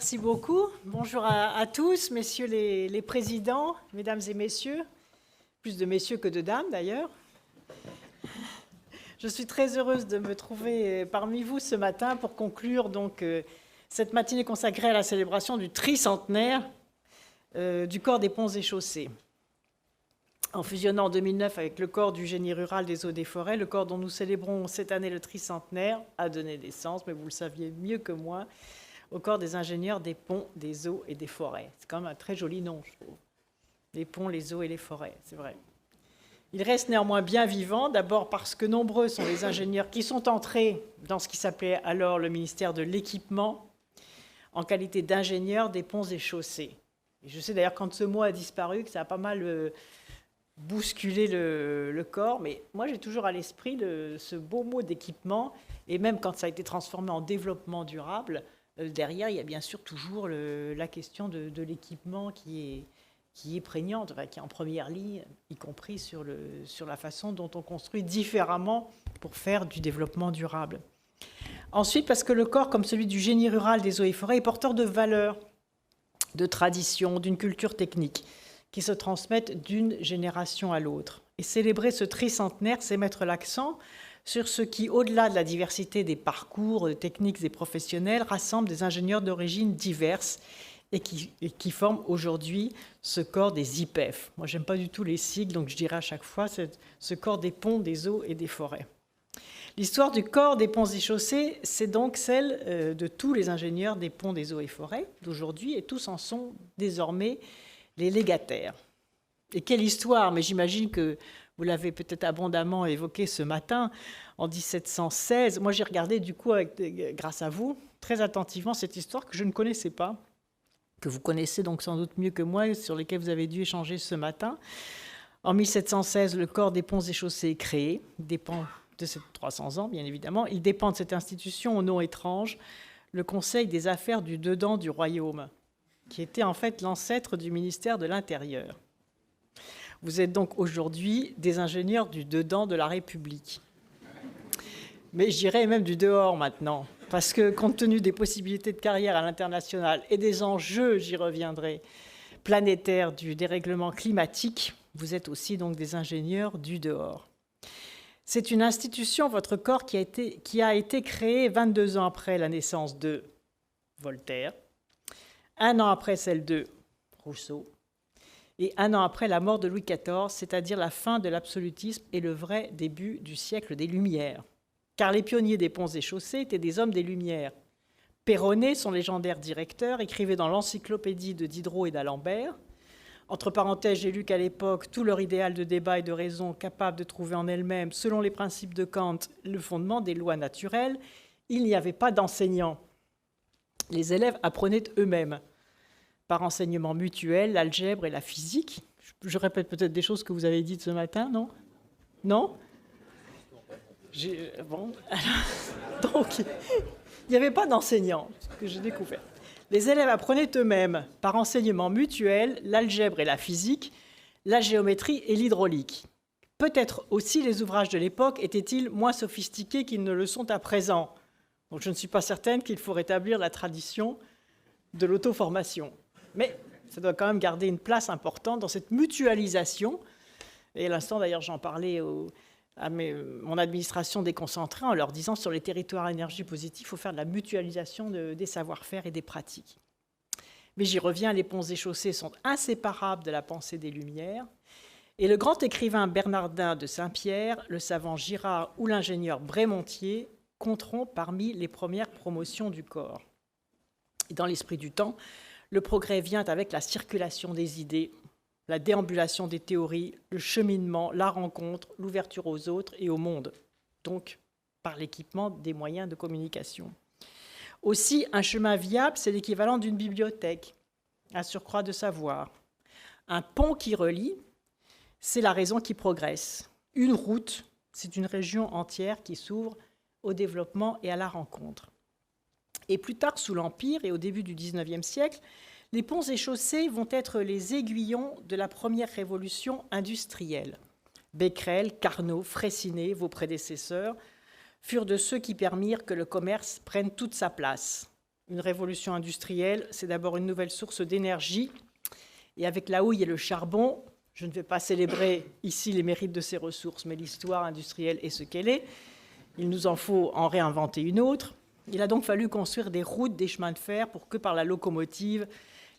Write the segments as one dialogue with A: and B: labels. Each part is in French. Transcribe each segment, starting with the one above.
A: Merci beaucoup. Bonjour à tous, messieurs les présidents, mesdames et messieurs. Plus de messieurs que de dames, d'ailleurs. Je suis très heureuse de me trouver parmi vous ce matin pour conclure donc, cette matinée consacrée à la célébration du tricentenaire du corps des ponts et chaussées. En fusionnant en 2009 avec le corps du génie rural des eaux et des forêts, le corps dont nous célébrons cette année le tricentenaire a donné naissance, mais vous le saviez mieux que moi, au corps des ingénieurs des ponts, des eaux et des forêts. C'est quand même un très joli nom, je trouve. Les ponts, les eaux et les forêts, c'est vrai. Il reste néanmoins bien vivant, d'abord parce que nombreux sont les ingénieurs qui sont entrés dans ce qui s'appelait alors le ministère de l'Équipement, en qualité d'ingénieurs des ponts et chaussées. Et je sais d'ailleurs quand ce mot a disparu, que ça a pas mal bousculé le corps, mais moi j'ai toujours à l'esprit ce beau mot d'équipement, et même quand ça a été transformé en développement durable, derrière, il y a bien sûr toujours la question de l'équipement qui est prégnante, qui est en première ligne, y compris sur la façon dont on construit différemment pour faire du développement durable. Ensuite, parce que le corps, comme celui du génie rural des eaux et forêts, est porteur de valeurs, de traditions, d'une culture technique, qui se transmettent d'une génération à l'autre. Et célébrer ce tricentenaire, c'est mettre l'accent sur ce qui, au-delà de la diversité des parcours techniques et professionnels, rassemble des ingénieurs d'origine diverses et qui forment aujourd'hui ce corps des IPEF. Moi, j'aime pas du tout les sigles, donc je dirais à chaque fois ce corps des ponts, des eaux et des forêts. L'histoire du corps des ponts et chaussées, c'est donc celle de tous les ingénieurs des ponts, des eaux et forêts d'aujourd'hui, et tous en sont désormais les légataires. Et quelle histoire, mais j'imagine que vous l'avez peut-être abondamment évoqué ce matin, en 1716. Moi, j'ai regardé, du coup, grâce à vous, très attentivement cette histoire que je ne connaissais pas, que vous connaissez donc sans doute mieux que moi, sur lesquelles vous avez dû échanger ce matin. En 1716, le corps des ponts et chaussées est créé. Il dépend de ces 300 ans, bien évidemment. Il dépend de cette institution au nom étrange, le Conseil des affaires du dedans du royaume, qui était en fait l'ancêtre du ministère de l'Intérieur. Vous êtes donc aujourd'hui des ingénieurs du dedans de la République. Mais je dirais même du dehors maintenant, parce que compte tenu des possibilités de carrière à l'international et des enjeux, j'y reviendrai, planétaires du dérèglement climatique, vous êtes aussi donc des ingénieurs du dehors. C'est une institution, votre corps, qui a été créée 22 ans après la naissance de Voltaire, 1 an après celle de Rousseau, et 1 an après la mort de Louis XIV, c'est-à-dire la fin de l'absolutisme et le vrai début du siècle des Lumières. Car les pionniers des ponts et chaussées étaient des hommes des Lumières. Peyronnet, son légendaire directeur, écrivait dans l'encyclopédie de Diderot et d'Alembert. Entre parenthèses, j'ai lu qu'à l'époque, tout leur idéal de débat et de raison capable de trouver en elles-mêmes, selon les principes de Kant, le fondement des lois naturelles, il n'y avait pas d'enseignants. Les élèves apprenaient eux-mêmes, par enseignement mutuel, l'algèbre et la physique. Je répète peut-être des choses que vous avez dites ce matin, non? Non? Bon, alors, donc, il n'y avait pas d'enseignants, ce que j'ai découvert. Les élèves apprenaient eux-mêmes, par enseignement mutuel, l'algèbre et la physique, la géométrie et l'hydraulique. Peut-être aussi les ouvrages de l'époque étaient-ils moins sophistiqués qu'ils ne le sont à présent. Donc je ne suis pas certaine qu'il faut rétablir la tradition de l'auto-formation. Mais ça doit quand même garder une place importante dans cette mutualisation. Et à l'instant, d'ailleurs, j'en parlais à mon administration déconcentrée en leur disant sur les territoires à énergie positive, il faut faire de la mutualisation des savoir-faire et des pratiques. Mais j'y reviens, les ponts et chaussées sont inséparables de la pensée des Lumières. Et le grand écrivain Bernardin de Saint-Pierre, le savant Girard ou l'ingénieur Brémontier compteront parmi les premières promotions du corps. Et dans l'esprit du temps, le progrès vient avec la circulation des idées, la déambulation des théories, le cheminement, la rencontre, l'ouverture aux autres et au monde, donc par l'équipement des moyens de communication. Aussi, un chemin viable, c'est l'équivalent d'une bibliothèque, un surcroît de savoir. Un pont qui relie, c'est la raison qui progresse. Une route, c'est une région entière qui s'ouvre au développement et à la rencontre. Et plus tard, sous l'Empire et au début du XIXe siècle, les ponts et chaussées vont être les aiguillons de la première révolution industrielle. Becquerel, Carnot, Freycinet, vos prédécesseurs, furent de ceux qui permirent que le commerce prenne toute sa place. Une révolution industrielle, c'est d'abord une nouvelle source d'énergie. Et avec la houille et le charbon, je ne vais pas célébrer ici les mérites de ces ressources, mais l'histoire industrielle est ce qu'elle est. Il nous en faut en réinventer une autre. Il a donc fallu construire des routes, des chemins de fer pour que par la locomotive,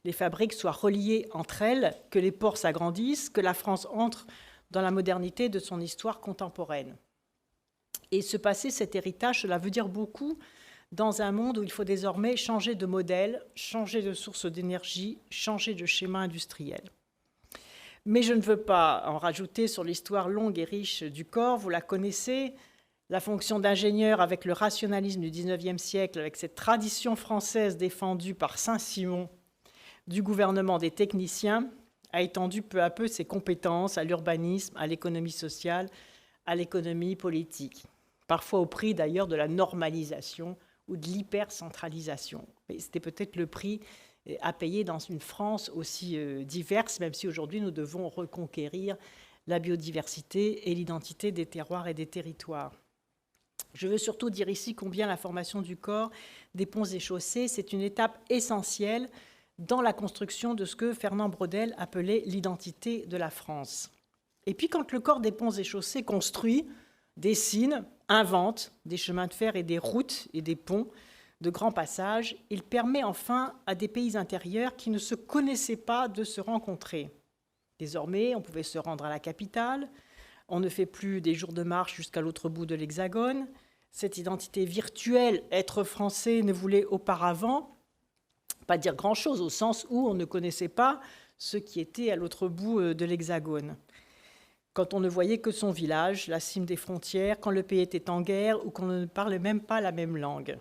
A: les fabriques soient reliées entre elles, que les ports s'agrandissent, que la France entre dans la modernité de son histoire contemporaine. Et se passer cet héritage, cela veut dire beaucoup dans un monde où il faut désormais changer de modèle, changer de source d'énergie, changer de schéma industriel. Mais je ne veux pas en rajouter sur l'histoire longue et riche du corps, vous la connaissez, la fonction d'ingénieur avec le rationalisme du XIXe siècle, avec cette tradition française défendue par Saint-Simon du gouvernement des techniciens, a étendu peu à peu ses compétences à l'urbanisme, à l'économie sociale, à l'économie politique. Parfois au prix d'ailleurs de la normalisation ou de l'hypercentralisation. Mais c'était peut-être le prix à payer dans une France aussi diverse, même si aujourd'hui nous devons reconquérir la biodiversité et l'identité des terroirs et des territoires. Je veux surtout dire ici combien la formation du corps des ponts et chaussées, c'est une étape essentielle dans la construction de ce que Fernand Braudel appelait l'identité de la France. Et puis quand le corps des ponts et chaussées construit, dessine, invente des chemins de fer et des routes et des ponts de grands passages, il permet enfin à des pays intérieurs qui ne se connaissaient pas de se rencontrer. Désormais, on pouvait se rendre à la capitale, on ne fait plus des jours de marche jusqu'à l'autre bout de l'Hexagone. Cette identité virtuelle, être français, ne voulait auparavant pas dire grand-chose, au sens où on ne connaissait pas ce qui était à l'autre bout de l'Hexagone. Quand on ne voyait que son village, la cime des frontières, quand le pays était en guerre ou qu'on ne parlait même pas la même langue.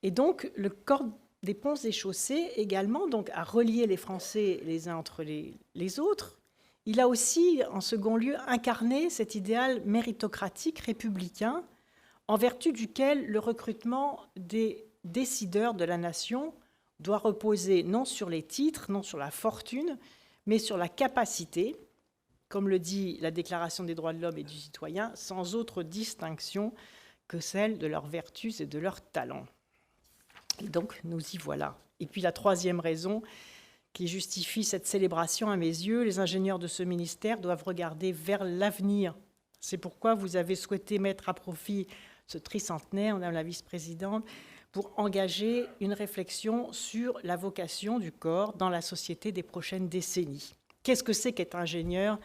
A: Et donc, le corps des ponts et chaussées également donc, a relié les Français les uns entre les autres. Il a aussi, en second lieu, incarné cet idéal méritocratique républicain en vertu duquel le recrutement des décideurs de la nation doit reposer non sur les titres, non sur la fortune, mais sur la capacité, comme le dit la Déclaration des droits de l'homme et du citoyen, sans autre distinction que celle de leurs vertus et de leurs talents. Et donc, nous y voilà. Et puis la troisième raison qui justifie cette célébration à mes yeux, les ingénieurs de ce ministère doivent regarder vers l'avenir. C'est pourquoi vous avez souhaité mettre à profit ce tricentenaire, Madame la vice-présidente, pour engager une réflexion sur la vocation du corps dans la société des prochaines décennies. Qu'est-ce que c'est qu'être ingénieur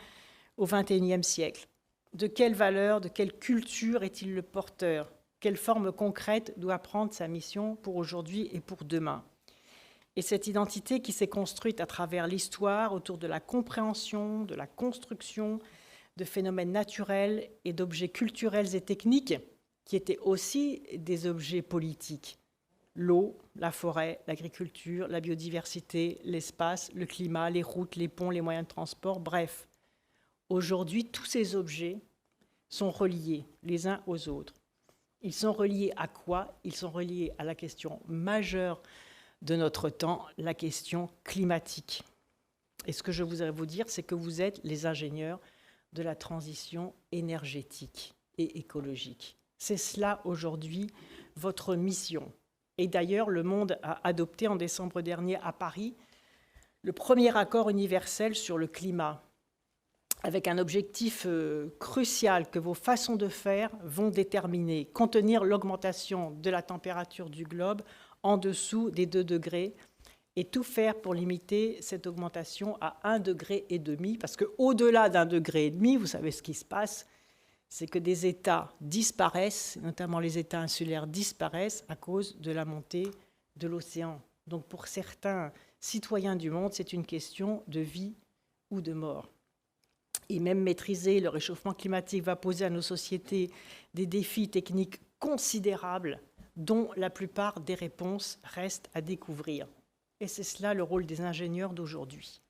A: au XXIe siècle? De quelle valeur, de quelle culture est-il le porteur? Quelle forme concrète doit prendre sa mission pour aujourd'hui et pour demain? Et cette identité qui s'est construite à travers l'histoire autour de la compréhension, de la construction de phénomènes naturels et d'objets culturels et techniques qui étaient aussi des objets politiques. L'eau, la forêt, l'agriculture, la biodiversité, l'espace, le climat, les routes, les ponts, les moyens de transport, bref. Aujourd'hui, tous ces objets sont reliés les uns aux autres. Ils sont reliés à quoi? Ils sont reliés à la question majeure de notre temps, la question climatique. Et ce que je voudrais vous dire, c'est que vous êtes les ingénieurs de la transition énergétique et écologique. C'est cela aujourd'hui votre mission. Et d'ailleurs, le monde a adopté en décembre dernier à Paris le premier accord universel sur le climat, avec un objectif crucial que vos façons de faire vont déterminer, contenir l'augmentation de la température du globe en dessous des 2 degrés et tout faire pour limiter cette augmentation à 1,5 degré, parce qu'au-delà d'1,5 degré, vous savez ce qui se passe, c'est que des États disparaissent, notamment les États insulaires disparaissent à cause de la montée de l'océan. Donc pour certains citoyens du monde, c'est une question de vie ou de mort. Et même maîtriser le réchauffement climatique va poser à nos sociétés des défis techniques considérables dont la plupart des réponses restent à découvrir. Et c'est cela le rôle des ingénieurs d'aujourd'hui.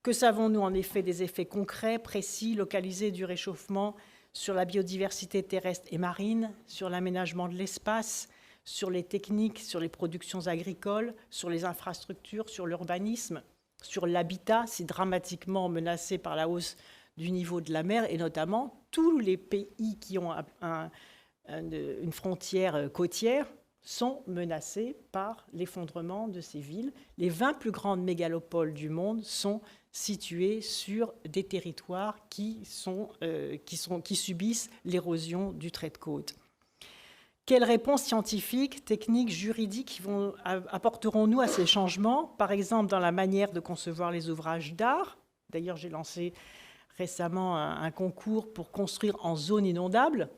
A: Que savons-nous en effet des effets concrets, précis, localisés du réchauffement sur la biodiversité terrestre et marine, sur l'aménagement de l'espace, sur les techniques, sur les productions agricoles, sur les infrastructures, sur l'urbanisme, sur l'habitat, si dramatiquement menacé par la hausse du niveau de la mer, et notamment tous les pays qui ont une frontière côtière sont menacées par l'effondrement de ces villes. Les 20 plus grandes mégalopoles du monde sont situées sur des territoires qui subissent l'érosion du trait de côte. Quelles réponses scientifiques, techniques, juridiques apporterons-nous à ces changements, par exemple dans la manière de concevoir les ouvrages d'art? D'ailleurs, j'ai lancé récemment un concours pour construire en zone inondable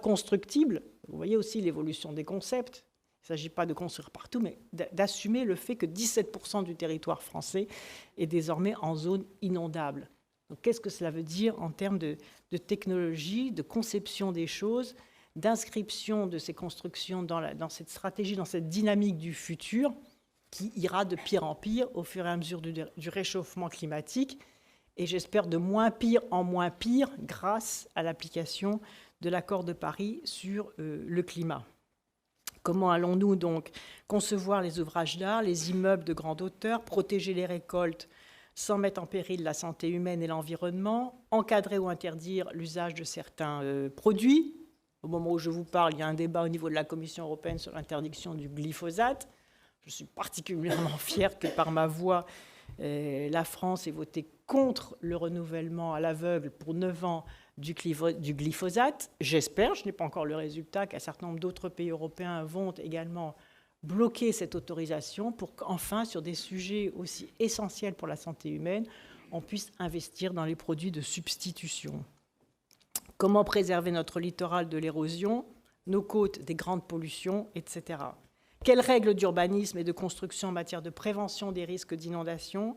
A: constructible. Vous voyez aussi l'évolution des concepts. Il ne s'agit pas de construire partout, mais d'assumer le fait que 17% du territoire français est désormais en zone inondable. Donc, qu'est-ce que cela veut dire en termes de technologie, de conception des choses, d'inscription de ces constructions dans cette stratégie, dans cette dynamique du futur qui ira de pire en pire au fur et à mesure du réchauffement climatique et j'espère de moins pire en moins pire grâce à l'application de l'accord de Paris sur le climat. Comment allons-nous donc concevoir les ouvrages d'art, les immeubles de grande hauteur, protéger les récoltes sans mettre en péril la santé humaine et l'environnement, encadrer ou interdire l'usage de certains produits? Au moment où je vous parle, il y a un débat au niveau de la Commission européenne sur l'interdiction du glyphosate. Je suis particulièrement fière que par ma voix, la France ait voté contre le renouvellement à l'aveugle pour 9 ans du glyphosate. J'espère, je n'ai pas encore le résultat, qu'un certain nombre d'autres pays européens vont également bloquer cette autorisation pour qu'enfin, sur des sujets aussi essentiels pour la santé humaine, on puisse investir dans les produits de substitution. Comment préserver notre littoral de l'érosion, nos côtes des grandes pollutions, etc. Quelles règles d'urbanisme et de construction en matière de prévention des risques d'inondation?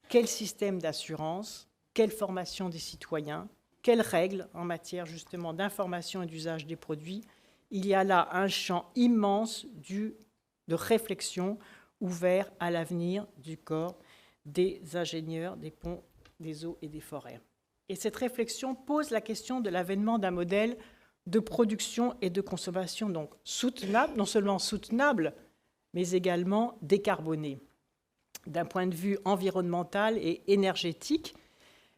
A: Quel système d'assurance? Quelle formation des citoyens? Quelles règles en matière justement d'information et d'usage des produits? Il y a là un champ immense de réflexion ouvert à l'avenir du corps des ingénieurs des ponts, des eaux et des forêts. Et cette réflexion pose la question de l'avènement d'un modèle de production et de consommation donc soutenable, non seulement soutenable, mais également décarboné. D'un point de vue environnemental et énergétique,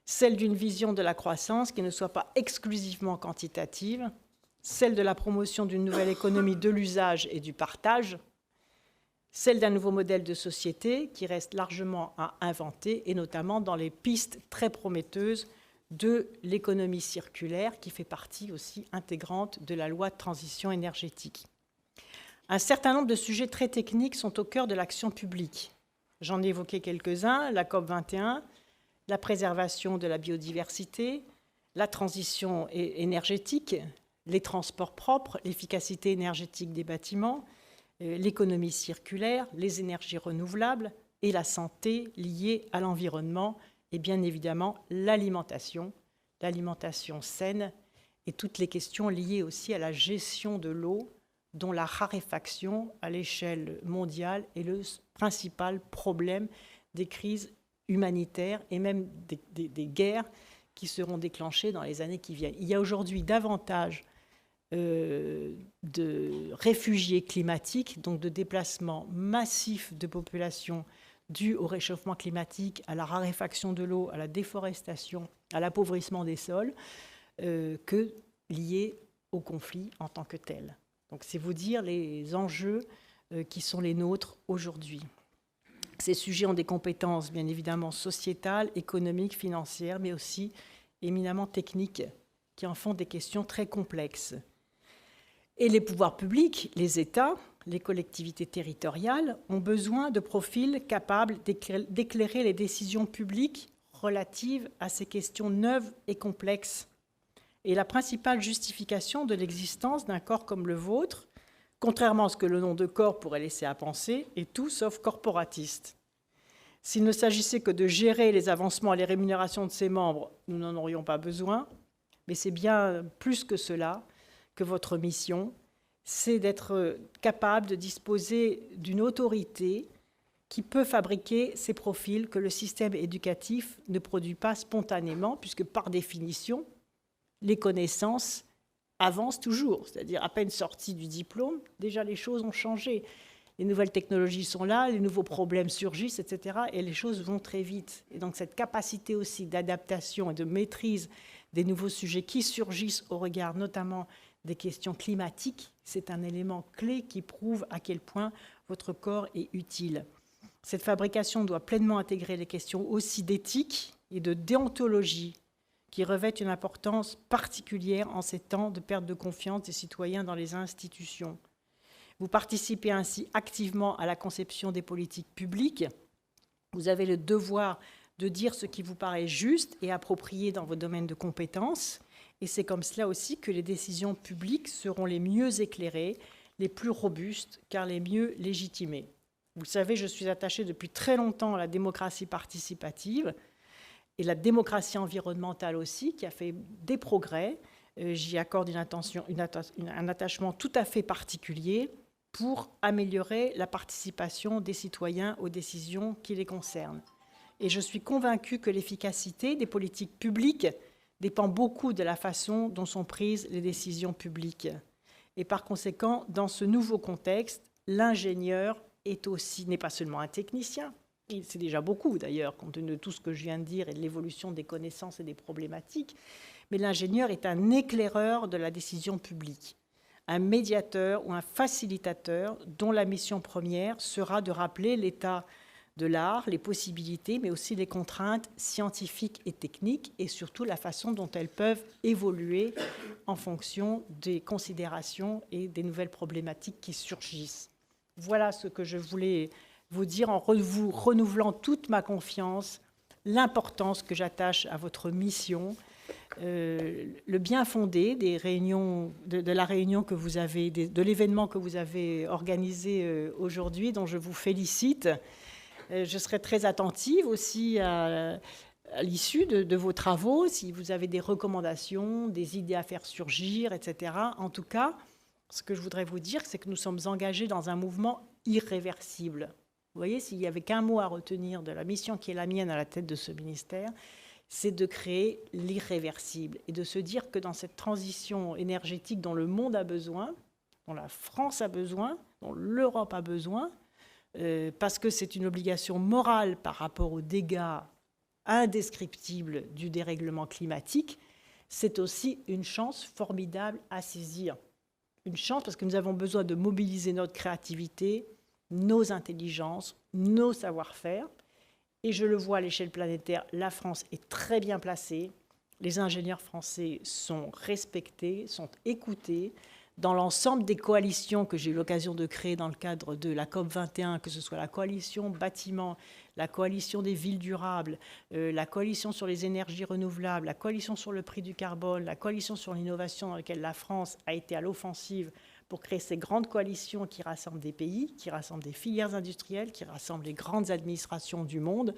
A: celle d'une vision de la croissance qui ne soit pas exclusivement quantitative, celle de la promotion d'une nouvelle économie de l'usage et du partage, celle d'un nouveau modèle de société qui reste largement à inventer, et notamment dans les pistes très prometteuses de l'économie circulaire, qui fait partie aussi intégrante de la loi de transition énergétique. Un certain nombre de sujets très techniques sont au cœur de l'action publique. J'en ai évoqué quelques-uns, la COP21, la préservation de la biodiversité, la transition énergétique, les transports propres, l'efficacité énergétique des bâtiments, l'économie circulaire, les énergies renouvelables et la santé liée à l'environnement et bien évidemment l'alimentation saine et toutes les questions liées aussi à la gestion de l'eau, dont la raréfaction à l'échelle mondiale est le principal problème des crises humanitaires et même des guerres qui seront déclenchées dans les années qui viennent. Il y a aujourd'hui davantage de réfugiés climatiques, donc de déplacements massifs de populations dus au réchauffement climatique, à la raréfaction de l'eau, à la déforestation, à l'appauvrissement des sols, que liés au conflit en tant que tel. Donc c'est vous dire les enjeux qui sont les nôtres aujourd'hui. Ces sujets ont des compétences bien évidemment sociétales, économiques, financières, mais aussi éminemment techniques, qui en font des questions très complexes. Et les pouvoirs publics, les États, les collectivités territoriales ont besoin de profils capables d'éclairer les décisions publiques relatives à ces questions neuves et complexes. Et la principale justification de l'existence d'un corps comme le vôtre, contrairement à ce que le nom de corps pourrait laisser à penser, est tout sauf corporatiste. S'il ne s'agissait que de gérer les avancements et les rémunérations de ses membres, nous n'en aurions pas besoin, mais c'est bien plus que cela que votre mission, c'est d'être capable de disposer d'une autorité qui peut fabriquer ces profils que le système éducatif ne produit pas spontanément, puisque par définition, les connaissances avancent toujours. C'est-à-dire, à peine sorties du diplôme, déjà les choses ont changé. Les nouvelles technologies sont là, les nouveaux problèmes surgissent, etc. Et les choses vont très vite. Et donc cette capacité aussi d'adaptation et de maîtrise des nouveaux sujets qui surgissent au regard notamment des questions climatiques. C'est un élément clé qui prouve à quel point votre corps est utile. Cette fabrication doit pleinement intégrer les questions aussi d'éthique et de déontologie qui revêtent une importance particulière en ces temps de perte de confiance des citoyens dans les institutions. Vous participez ainsi activement à la conception des politiques publiques. Vous avez le devoir de dire ce qui vous paraît juste et approprié dans vos domaines de compétences. Et c'est comme cela aussi que les décisions publiques seront les mieux éclairées, les plus robustes, car les mieux légitimées. Vous le savez, je suis attachée depuis très longtemps à la démocratie participative et la démocratie environnementale aussi, qui a fait des progrès. J'y accorde un attachement tout à fait particulier pour améliorer la participation des citoyens aux décisions qui les concernent. Et je suis convaincue que l'efficacité des politiques publiques dépend beaucoup de la façon dont sont prises les décisions publiques. Et par conséquent, dans ce nouveau contexte, l'ingénieur n'est pas seulement un technicien, c'est déjà beaucoup d'ailleurs, compte tenu de tout ce que je viens de dire et de l'évolution des connaissances et des problématiques, mais l'ingénieur est un éclaireur de la décision publique, un médiateur ou un facilitateur dont la mission première sera de rappeler l'état de l'art, les possibilités, mais aussi les contraintes scientifiques et techniques, et surtout la façon dont elles peuvent évoluer en fonction des considérations et des nouvelles problématiques qui surgissent. Voilà ce que je voulais vous dire en vous renouvelant toute ma confiance, l'importance que j'attache à votre mission, le bien fondé des réunions, de la réunion que vous avez, de l'événement que vous avez organisé aujourd'hui, dont je vous félicite. Je serai très attentive aussi à l'issue de vos travaux, si vous avez des recommandations, des idées à faire surgir, etc. En tout cas, ce que je voudrais vous dire, c'est que nous sommes engagés dans un mouvement irréversible. Vous voyez, s'il n'y avait qu'un mot à retenir de la mission qui est la mienne à la tête de ce ministère, c'est de créer l'irréversible et de se dire que dans cette transition énergétique dont le monde a besoin, dont la France a besoin, dont l'Europe a besoin, parce que c'est une obligation morale par rapport aux dégâts indescriptibles du dérèglement climatique, c'est aussi une chance formidable à saisir. Une chance parce que nous avons besoin de mobiliser notre créativité, nos intelligences, nos savoir-faire. Et je le vois à l'échelle planétaire, la France est très bien placée. Les ingénieurs français sont respectés, sont écoutés. Dans l'ensemble des coalitions que j'ai eu l'occasion de créer dans le cadre de la COP21, que ce soit la coalition bâtiment, la coalition des villes durables, la coalition sur les énergies renouvelables, la coalition sur le prix du carbone, la coalition sur l'innovation dans laquelle la France a été à l'offensive pour créer ces grandes coalitions qui rassemblent des pays, qui rassemblent des filières industrielles, qui rassemblent les grandes administrations du monde.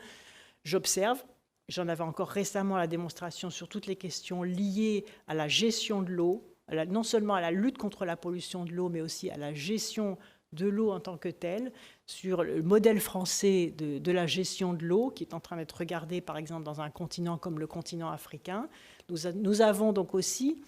A: J'observe, j'en avais encore récemment la démonstration sur toutes les questions liées à la gestion de l'eau, non seulement à la lutte contre la pollution de l'eau, mais aussi à la gestion de l'eau en tant que telle, sur le modèle français de la gestion de l'eau, qui est en train d'être regardé, par exemple, dans un continent comme le continent africain. Nous avons donc aussi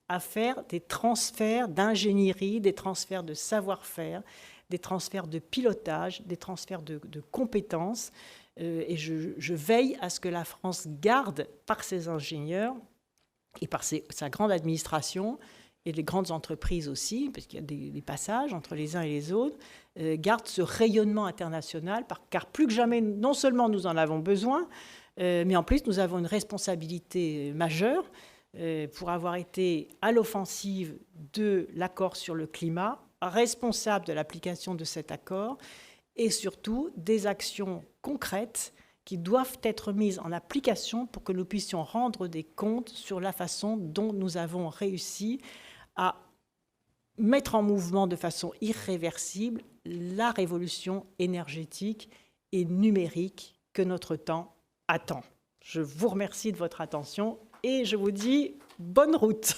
A: à faire des transferts d'ingénierie, des transferts de savoir-faire, des transferts de pilotage, des transferts de compétences. Et je veille à ce que la France garde, par ses ingénieurs, et par sa grande administration, et les grandes entreprises aussi, parce qu'il y a des passages entre les uns et les autres, garde ce rayonnement international, car plus que jamais, non seulement nous en avons besoin, mais en plus nous avons une responsabilité majeure pour avoir été à l'offensive de l'accord sur le climat, responsable de l'application de cet accord, et surtout des actions concrètes qui doivent être mises en application pour que nous puissions rendre des comptes sur la façon dont nous avons réussi à mettre en mouvement de façon irréversible la révolution énergétique et numérique que notre temps attend. Je vous remercie de votre attention et je vous dis bonne route.